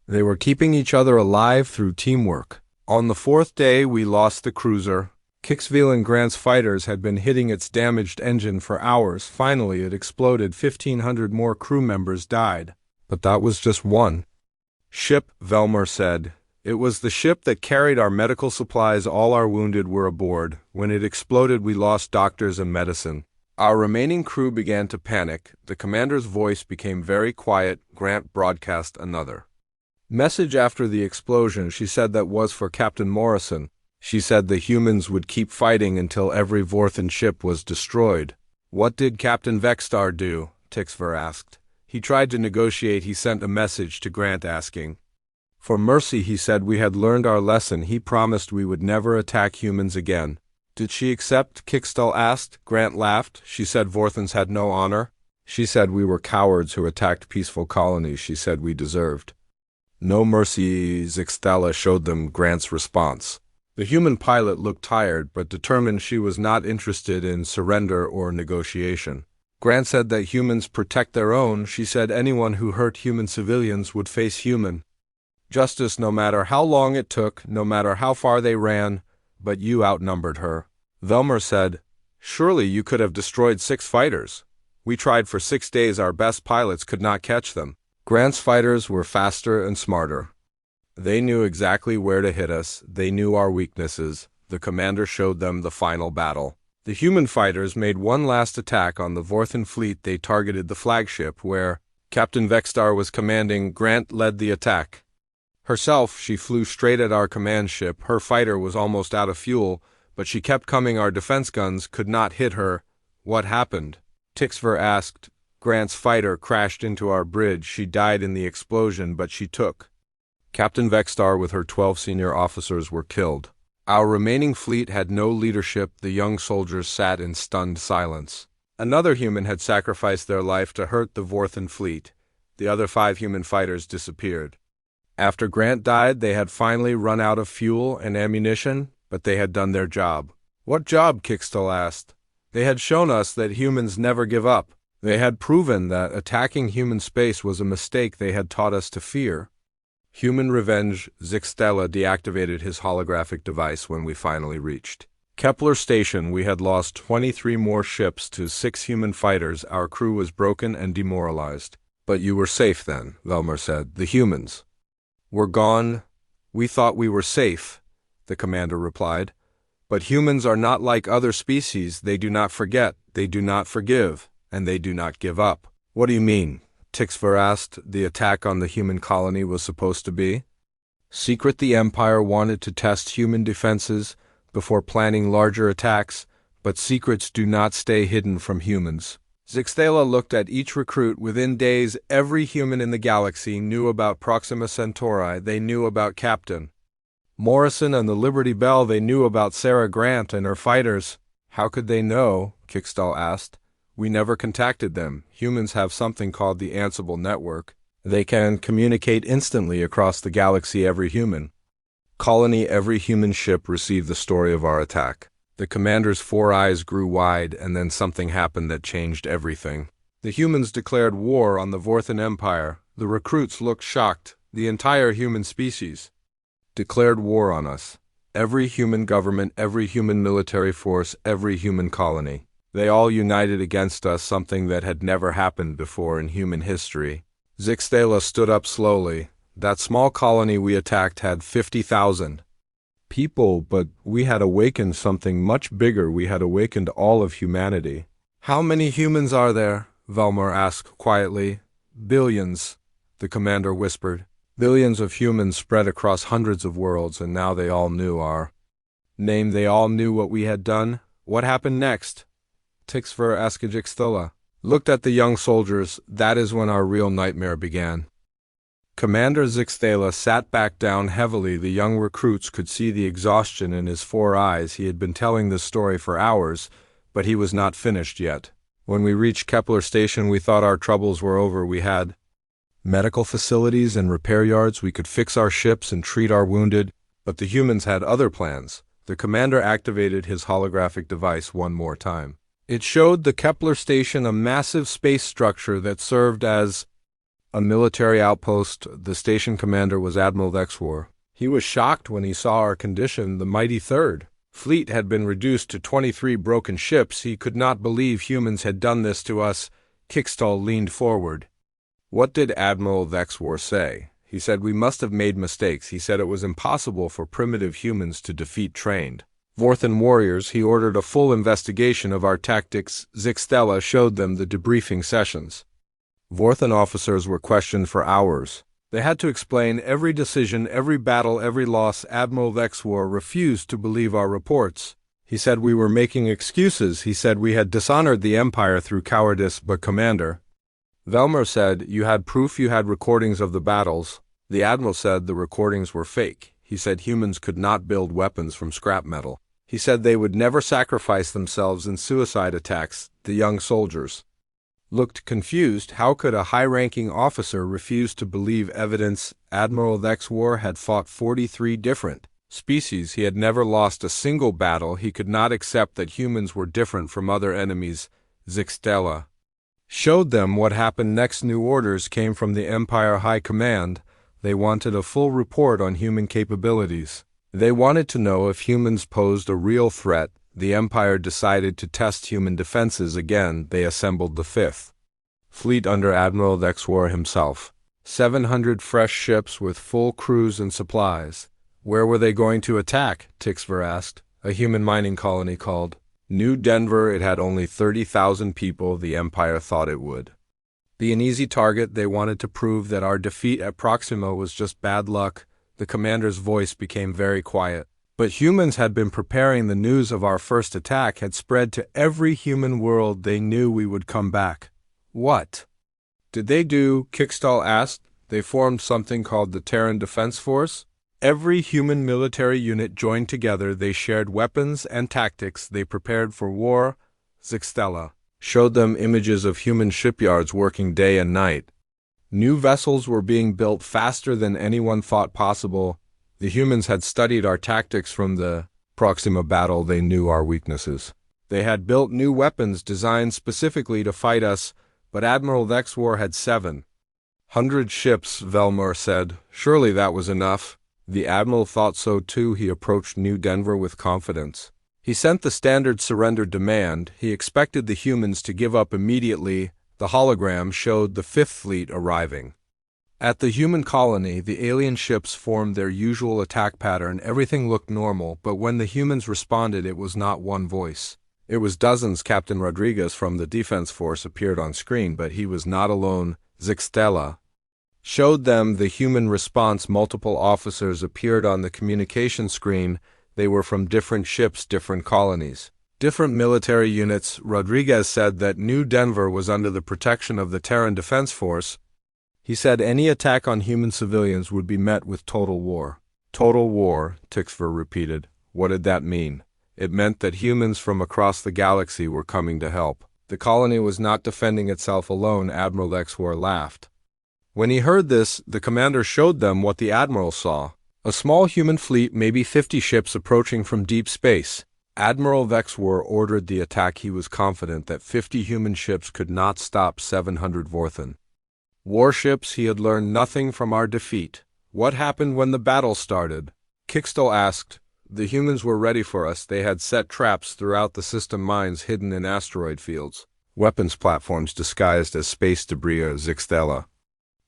They were keeping each other alive through teamwork. On the 4th day, we lost the cruiser. Kicksville and Grant's fighters had been hitting its damaged engine for hours. Finally, it exploded. 1,500 more crew members died. But that was just one ship, Velmer said. It was the ship that carried our medical supplies. All our wounded were aboard. When it exploded, we lost doctors and medicine. Our remaining crew began to panic. The commander's voice became very quiet. Grant broadcast another message after the explosion. She said that was for Captain Morrison. She said the humans would keep fighting until every Vorthan ship was destroyed. What did Captain Vextar do? Tixver asked. He tried to negotiate. He sent a message to Grant asking for mercy. He said we had learned our lesson. He promised we would never attack humans again. Did she accept? Kickstall asked. Grant laughed. She said Vorthans had no honor. She said we were cowards who attacked peaceful colonies. She said we deserved no mercy. Zixtella showed them Grant's response. The human pilot looked tired but determined she was not interested in surrender or negotiation. Grant said that humans protect their own. She said anyone who hurt human civilians would face human justice no matter how long it took, no matter how far they ran, but you outnumbered her. Velmer said, "Surely you could have destroyed 6 fighters. We tried for 6 days, our best pilots could not catch them." Grant's fighters were faster and smarter. They knew exactly where to hit us, they knew our weaknesses. The commander showed them the final battle. The human fighters made one last attack on the Vorthan fleet. They targeted the flagship, where Captain Vextar was commanding. Grant led the attack. Herself, she flew straight at our command ship. Her fighter was almost out of fuel, but she kept coming. Our defense guns could not hit her. What happened? Tixver asked. Grant's fighter crashed into our bridge. She died in the explosion, but she took. Captain Vextar with her 12 senior officers were killed. Our remaining fleet had no leadership. The young soldiers sat in stunned silence. Another human had sacrificed their life to hurt the Vorthan fleet. The other 5 human fighters disappeared. After Grant died, they had finally run out of fuel and ammunition, but they had done their job. What job? Kixtel asked. They had shown us that humans never give up. They had proven that attacking human space was a mistake. They had taught us to fear. Human revenge. Zixtela deactivated his holographic device when we finally reached Kepler Station. We had lost 23 more ships to 6 human fighters. Our crew was broken and demoralized. But you were safe then, Velmer said. The humans were gone. We thought we were safe, the commander replied. But humans are not like other species. They do not forget, they do not forgive, and they do not give up. What do you mean? Tixver asked. The attack on the human colony was supposed to be secret. The Empire wanted to test human defenses before planning larger attacks, but secrets do not stay hidden from humans. Zixtela looked at each recruit. Within days, every human in the galaxy knew about Proxima Centauri. They knew about Captain Morrison and the Liberty Bell. They knew about Sarah Grant and her fighters. How could they know? Kixtal asked. We never contacted them. Humans have something called the Ansible Network. They can communicate instantly across the galaxy. Every human colony, every human ship received the story of our attack. The commander's 4 eyes grew wide, and then something happened that changed everything. The humans declared war on the Vorthan Empire. The recruits looked shocked. The entire human species declared war on us. Every human government, every human military force, every human colony. They all united against us, something that had never happened before in human history. Zixtela stood up slowly. That small colony we attacked had 50,000 people, but we had awakened something much bigger. We had awakened all of humanity. How many humans are there? Velmer asked quietly. Billions, the commander whispered. Billions of humans spread across hundreds of worlds, and now they all knew our name. They all knew what we had done. What happened next? Tixver Askajixthala looked at the young soldiers. That is when our real nightmare began. Commander Zixtela sat back down heavily. The young recruits could see the exhaustion in his 4 eyes. He had been telling this story for hours, but he was not finished yet. When we reached Kepler Station, we thought our troubles were over. We had medical facilities and repair yards. We could fix our ships and treat our wounded, but the humans had other plans. The commander activated his holographic device one more time. It showed the Kepler Station, a massive space structure that served as a military outpost. The station commander was Admiral Vexwar. He was shocked when he saw our condition. The mighty Third Fleet had been reduced to 23 broken ships. He could not believe humans had done this to us. Kixtal leaned forward. What did Admiral Vexwar say? He said we must have made mistakes. He said it was impossible for primitive humans to defeat trained Vorthan warriors. He ordered a full investigation of our tactics. Zixtela showed them the debriefing sessions. Vorthan officers were questioned for hours. They had to explain every decision, every battle, every loss. Admiral Vexwar refused to believe our reports. He said we were making excuses. He said we had dishonored the Empire through cowardice. But Commander Velmer said you had proof, you had recordings of the battles. The Admiral said the recordings were fake. He said humans could not build weapons from scrap metal. He said they would never sacrifice themselves in suicide attacks. The young soldiers looked confused. How could a high-ranking officer refuse to believe evidence? Admiral Vexwar had fought 43 different species. He had never lost a single battle. He could not accept that humans were different from other enemies. Zixtela showed them what happened next. New orders came from the Empire High Command. They wanted a full report on human capabilities. They wanted to know if humans posed a real threat. The Empire decided to test human defenses again. They assembled the 5th Fleet under Admiral Vexwar himself. 700 fresh ships with full crews and supplies. Where were they going to attack? Tixver asked. A human mining colony called New Denver. It had only 30,000 people. The Empire thought it would be an easy target. They wanted to prove that our defeat at Proxima was just bad luck. The commander's voice became very quiet. But humans had been preparing. The news of our first attack had spread to every human world. They knew we would come back. What did they do? Kickstall asked. They formed something called the Terran Defense Force. Every human military unit joined together. They shared weapons and tactics. They prepared for war. Zixtela showed them images of human shipyards working day and night. New vessels were being built faster than anyone thought possible. The humans had studied our tactics from the Proxima battle. They knew our weaknesses. They had built new weapons designed specifically to fight us, but Admiral Vexwar had 700 ships, Velmor said. Surely that was enough. The Admiral thought so too. He approached New Denver with confidence. He sent the standard surrender demand. He expected the humans to give up immediately. The hologram showed the 5th Fleet arriving. At the human colony, the alien ships formed their usual attack pattern. Everything looked normal, but when the humans responded, it was not one voice. It was dozens. Captain Rodriguez from the Defense Force appeared on screen, but he was not alone. Zixtela showed them the human response. Multiple officers appeared on the communication screen. They were from different ships, different colonies, different military units. Rodriguez said that New Denver was under the protection of the Terran Defense Force. He said any attack on human civilians would be met with total war. Total war, Tixver repeated. What did that mean? It meant that humans from across the galaxy were coming to help. The colony was not defending itself alone. Admiral Vexwar laughed. When he heard this, the commander showed them what the Admiral saw. A small human fleet, maybe 50 ships approaching from deep space. Admiral Vexwar ordered the attack. He was confident that 50 human ships could not stop 700 Vorthan warships. He had learned nothing from our defeat. What happened when the battle started? Kickstall asked. The humans were ready for us. They had set traps throughout the system, mines hidden in asteroid fields, weapons platforms disguised as space debris. Zixtela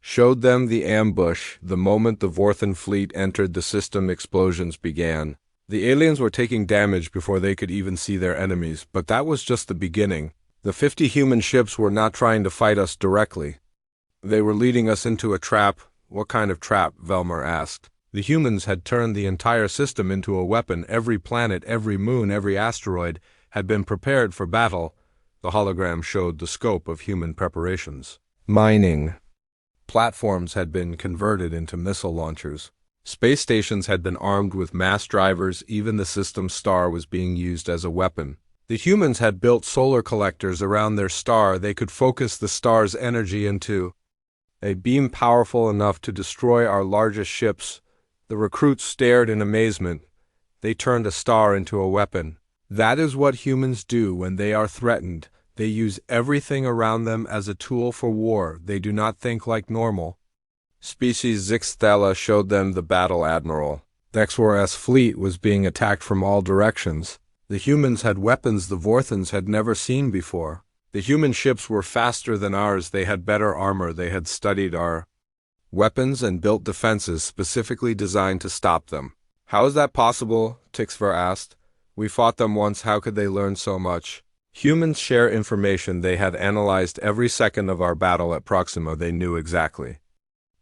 showed them the ambush. The moment the Vorthan fleet entered the system, explosions began. The aliens were taking damage before they could even see their enemies, but that was just the beginning. The 50 human ships were not trying to fight us directly. They were leading us into a trap. What kind of trap? Velmor asked. The humans had turned the entire system into a weapon. Every planet, every moon, every asteroid had been prepared for battle. The hologram showed the scope of human preparations. Mining platforms had been converted into missile launchers. Space stations had been armed with mass drivers. Even the system's star was being used as a weapon. The humans had built solar collectors around their star. They could focus the star's energy into a beam powerful enough to destroy our largest ships. The recruits stared in amazement. They turned a star into a weapon. That is what humans do when they are threatened. They use everything around them as a tool for war. They do not think like normal species. Zixtela showed them the battle. Admiral Vexwar's fleet was being attacked from all directions. The humans had weapons the Vorthans had never seen before. The human ships were faster than ours. They had better armor. They had studied our weapons and built defenses specifically designed to stop them. How is that possible? Tixver asked. We fought them once. How could they learn so much? Humans share information. They had analyzed every second of our battle at Proxima. They knew exactly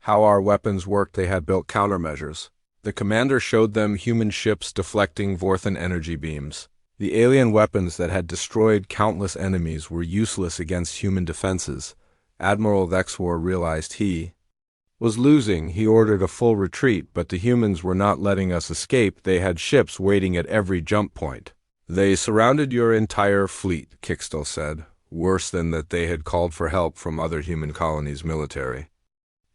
how our weapons worked. They had built countermeasures. The commander showed them human ships deflecting Vorthan energy beams. The alien weapons that had destroyed countless enemies were useless against human defenses. Admiral Vexwar realized he was losing. He ordered a full retreat, but the humans were not letting us escape. They had ships waiting at every jump point. They surrounded your entire fleet, Kickstall said. Worse than that, they had called for help from other human colonies' military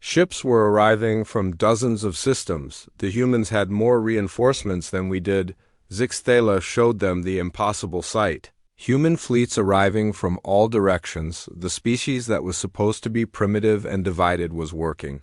Ships were arriving from dozens of systems. The humans had more reinforcements than we did. Zixtela showed them the impossible sight. Human fleets arriving from all directions. The species that was supposed to be primitive and divided was working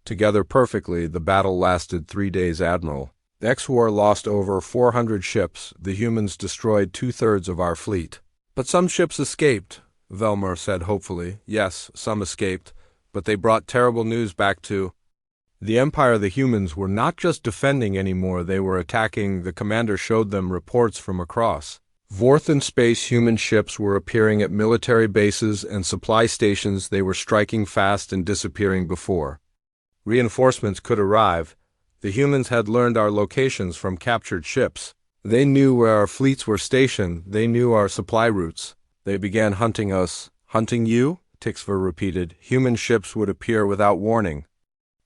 together perfectly. The battle lasted 3 days, Admiral. The X-War lost over 400 ships. The humans destroyed 2/3 of our fleet. But some ships escaped, Velmer said hopefully. Yes, some escaped, but they brought terrible news back to the Empire. The humans were not just defending anymore, they were attacking. The commander showed them reports from across Vorthan space. Human ships were appearing at military bases and supply stations. They were striking fast and disappearing before reinforcements could arrive. The humans had learned our locations from captured ships. They knew where our fleets were stationed. They knew our supply routes. They began hunting us. Hunting you? Tixver repeated. Human ships would appear without warning.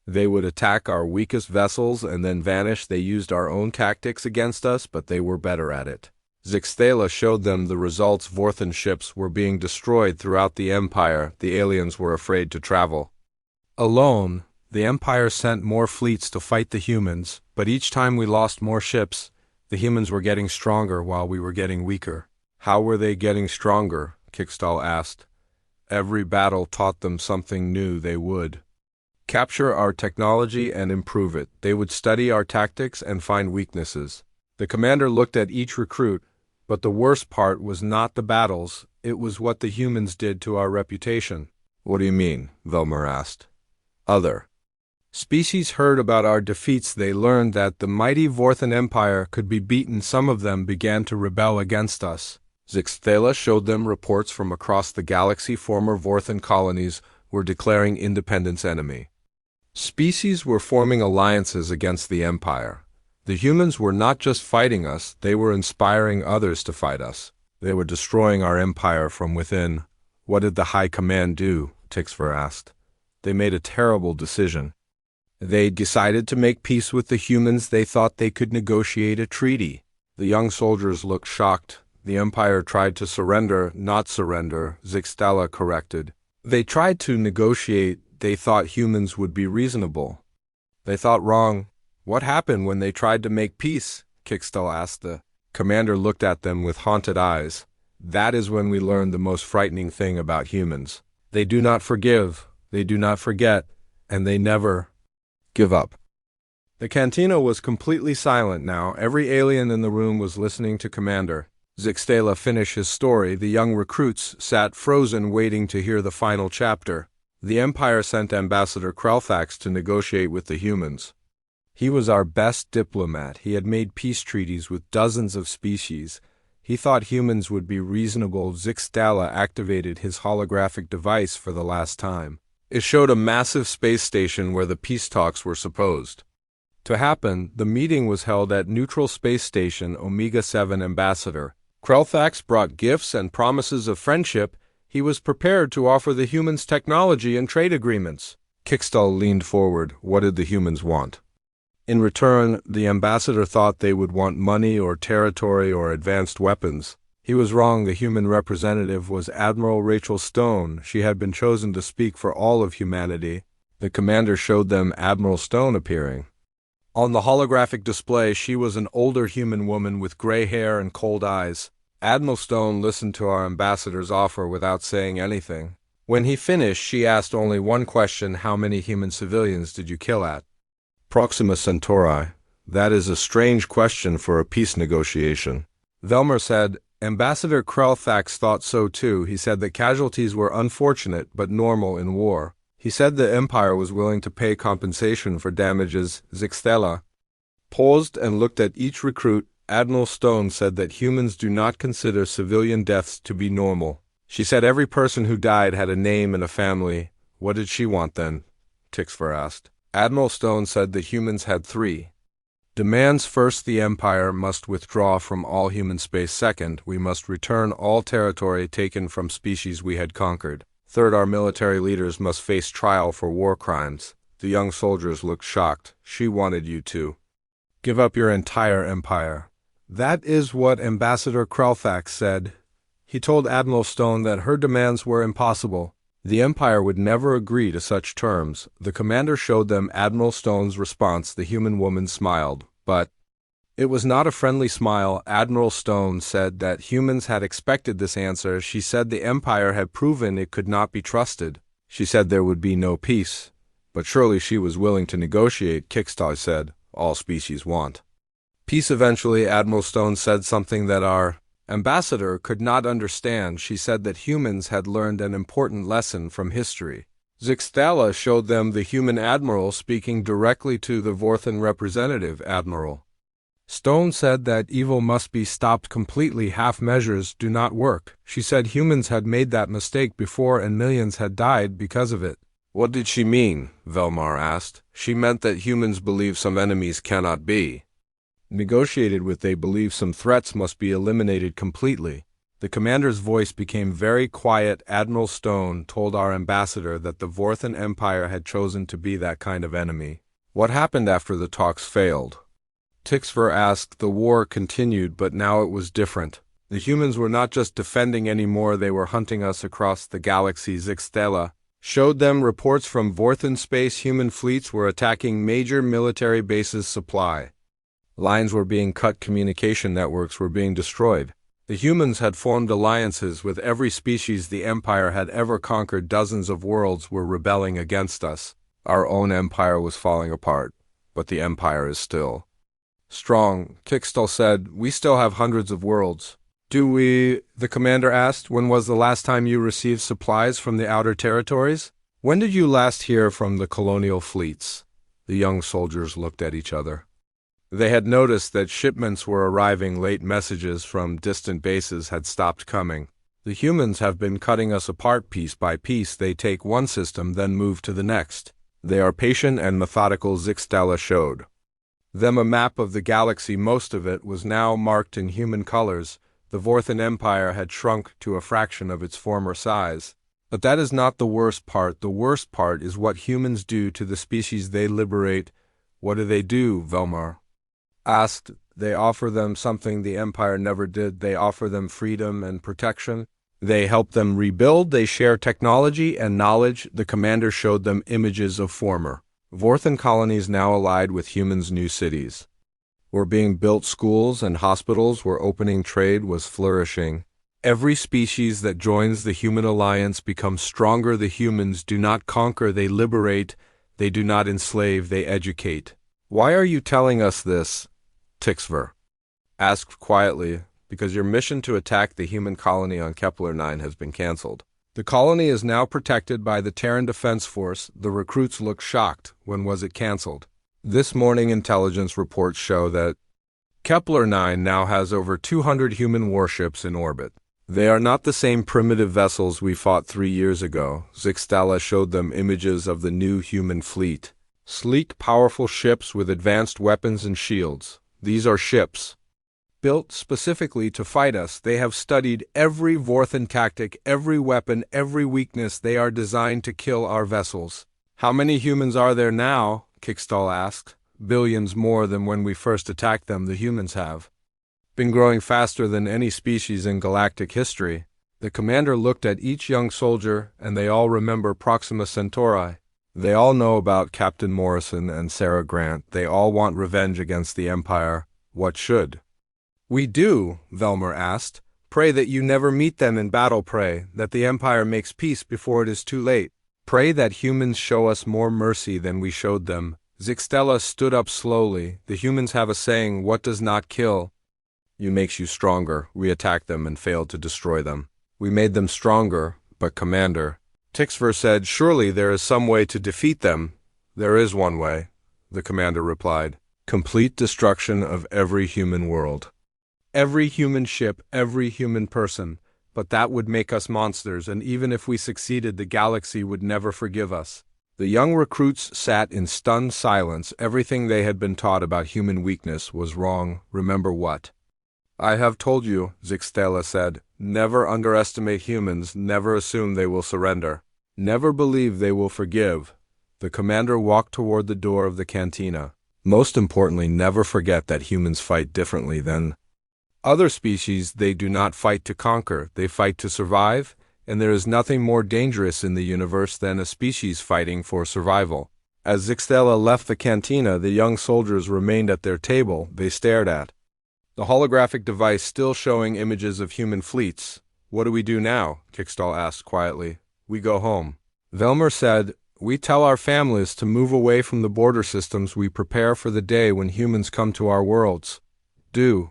They would attack our weakest vessels and then vanish. They used our own tactics against us, but they were better at it. Zixtela showed them the results. Vorthan ships were being destroyed throughout the Empire. The aliens were afraid to travel alone. The Empire sent more fleets to fight the humans, but each time we lost more ships, the humans were getting stronger while we were getting weaker. How were they getting stronger? Kickstall asked. Every battle taught them something new. They would capture our technology and improve it. They would study our tactics and find weaknesses. The commander looked at each recruit, but the worst part was not the battles, it was what the humans did to our reputation. What do you mean? Velmer asked. Other species heard about our defeats. They learned that the mighty Vorthan Empire could be beaten. Some of them began to rebel against us. Zixtela showed them reports from across the galaxy. Former Vorthan colonies were declaring independence. Enemy species were forming alliances against the Empire. The humans were not just fighting us, they were inspiring others to fight us. They were destroying our empire from within. What did the High Command do? Tixver asked. They made a terrible decision. They decided to make peace with the humans. They thought they could negotiate a treaty. The young soldiers looked shocked. The Empire tried to surrender, not surrender, Zixtela corrected. They tried to negotiate. They thought humans would be reasonable. They thought wrong. What happened when they tried to make peace? Kickstall asked. The commander looked at them with haunted eyes. That is when we learned the most frightening thing about humans. They do not forgive, they do not forget, and they never give up. The cantina was completely silent now. Every alien in the room was listening to Commander Zixtela finish his story. The young recruits sat frozen, waiting to hear the final chapter. The Empire sent Ambassador Krelthax to negotiate with the humans. He was our best diplomat. He had made peace treaties with dozens of species. He thought humans would be reasonable. Zixtela activated his holographic device for the last time. It showed a massive space station where the peace talks were supposed to happen. The meeting was held at Neutral Space Station. Omega-7 Ambassador Krelthax brought gifts and promises of friendship. He was prepared to offer the humans technology and trade agreements. Kickstall leaned forward. What did the humans want? In return, the ambassador thought they would want money or territory or advanced weapons. He was wrong. The human representative was Admiral Rachel Stone. She had been chosen to speak for all of humanity. The commander showed them Admiral Stone appearing. On the holographic display, she was an older human woman with gray hair and cold eyes. Admiral Stone listened to our ambassador's offer without saying anything. When he finished, she asked only one question: how many human civilians did you kill at Proxima Centauri? That is a strange question for a peace negotiation. Velmer said. Ambassador Krelthax thought so too. He said that casualties were unfortunate but normal in war. He said the Empire was willing to pay compensation for damages. Zixtela paused and looked at each recruit. Admiral Stone said that humans do not consider civilian deaths to be normal. She said every person who died had a name and a family. What did she want then? Tixver asked. Admiral Stone said the humans had 3 demands. First, the Empire must withdraw from all human space. Second, we must return all territory taken from species we had conquered. Third, our military leaders must face trial for war crimes. The young soldiers looked shocked. She wanted you to give up your entire empire. That is what Ambassador Krelthax said. He told Admiral Stone that her demands were impossible. The Empire would never agree to such terms. The commander showed them Admiral Stone's response. The human woman smiled, but it was not a friendly smile. Admiral Stone said that humans had expected this answer. She said the Empire had proven it could not be trusted. She said there would be no peace, but surely she was willing to negotiate. Kickstar said, all species want peace eventually. Admiral Stone said something that our ambassador could not understand. She said that humans had learned an important lesson from history. Zixtala showed them the human admiral speaking directly to the Vorthan representative. Admiral Stone said that evil must be stopped completely. Half measures do not work. She said humans had made that mistake before and millions had died because of it. What did she mean? Velmar asked. She meant that humans believe some enemies cannot be negotiated with. They believe some threats must be eliminated completely. The commander's voice became very quiet. Admiral Stone told our ambassador that the Vorthan Empire had chosen to be that kind of enemy. What happened after the talks failed? Tixver asked. The war continued, but now it was different. The humans were not just defending anymore, they were hunting us across the galaxy. Zixtala showed them reports from Vorthan space. Human fleets were attacking major military bases. Supply lines were being cut, communication networks were being destroyed. The humans had formed alliances with every species the Empire had ever conquered. Dozens of worlds were rebelling against us. Our own empire was falling apart, but the Empire is still strong. Kixtal said, we still have hundreds of worlds. Do we? The commander asked. When was the last time you received supplies from the outer territories? When did you last hear from the colonial fleets? The young soldiers looked at each other. They had noticed that shipments were arriving late. Messages from distant bases had stopped coming. The humans have been cutting us apart piece by piece. They take one system, then move to the next. They are patient and methodical. Zixtala showed them a map of the galaxy. Most of it was now marked in human colors. The Vorthan Empire had shrunk to a fraction of its former size. But that is not the worst part. The worst part is what humans do to the species they liberate. What do they do? Velmar asked. They offer them something the Empire never did. They offer them freedom and protection. They help them rebuild. They share technology and knowledge. The commander showed them images of former Vorthan colonies now allied with humans. New cities were being built, schools and hospitals were opening, trade was flourishing. Every species that joins the human alliance becomes stronger. The humans do not conquer, they liberate. They do not enslave, they educate. Why are you telling us this? Tixver asked quietly. Because your mission to attack the human colony on Kepler 9 has been cancelled. The colony is now protected by the Terran Defense Force. The recruits look shocked. When was it cancelled? This morning intelligence reports show that Kepler 9 now has over 200 human warships in orbit. They are not the same primitive vessels we fought 3 years ago. Zixtala showed them images of the new human fleet. Sleek, powerful ships with advanced weapons and shields. These are ships built specifically to fight us. They have studied every Vorthan tactic, every weapon, every weakness. They are designed to kill our vessels. How many humans are there now? Kickstall asked. Billions more than when we first attacked them. The humans have been growing faster than any species in galactic history. The commander looked at each young soldier, and they all remember Proxima Centauri. They all know about Captain Morrison and Sarah Grant. They all want revenge against the Empire. What should we do? Velmer asked. Pray that you never meet them in battle. Pray that the Empire makes peace before it is too late. Pray that humans show us more mercy than we showed them. Zixtala stood up slowly. The humans have a saying, what does not kill you makes you stronger. We attacked them and failed to destroy them. We made them stronger, but Commander, Tixver said, surely there is some way to defeat them. There is one way, the commander replied. Complete destruction of every human world. Every human ship, every human person. But that would make us monsters, and even if we succeeded, the galaxy would never forgive us. The young recruits sat in stunned silence. Everything they had been taught about human weakness was wrong. Remember what I have told you, Zixtala said. Never underestimate humans, never assume they will surrender. Never believe they will forgive. The commander walked toward the door of the cantina. Most importantly, never forget that humans fight differently than other species. They do not fight to conquer, they fight to survive. and there is nothing more dangerous in the universe than a species fighting for survival. As Zixtela left the cantina, the young soldiers remained at their table. They stared at the holographic device still showing images of human fleets. "What do we do now?" Kickstall asked quietly. "We go home." Velmer said, "We tell our families to move away from the border systems. We prepare for the day when humans come to our worlds." "Do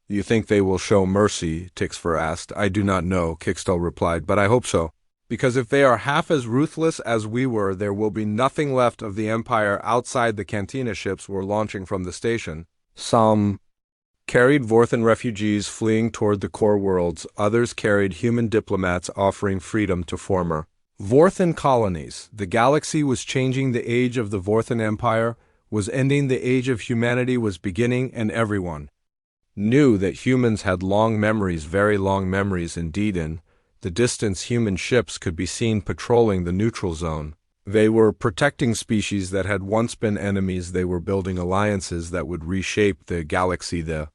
you think they will show mercy?" Tixfer asked. "I do not know," Kickstall replied, "but I hope so. Because if they are half as ruthless as we were, there will be nothing left of the Empire outside the cantina ships were launching from the station." Some carried Vorthan refugees fleeing toward the core worlds. Others carried human diplomats offering freedom to former Vorthan colonies. The galaxy was changing. The age of the Vorthan Empire was ending. The age of humanity was beginning, and everyone knew that humans had long memories, very long memories indeed. In the distance, human ships could be seen patrolling the neutral zone. They were protecting species that had once been enemies. They were building alliances that would reshape the galaxy. The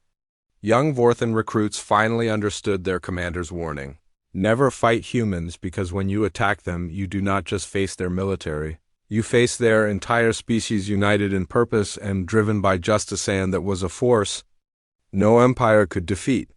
young Vorthan recruits finally understood their commander's warning. Never fight humans, because when you attack them, you do not just face their military. You face their entire species united in purpose and driven by justice, and that was a force no empire could defeat.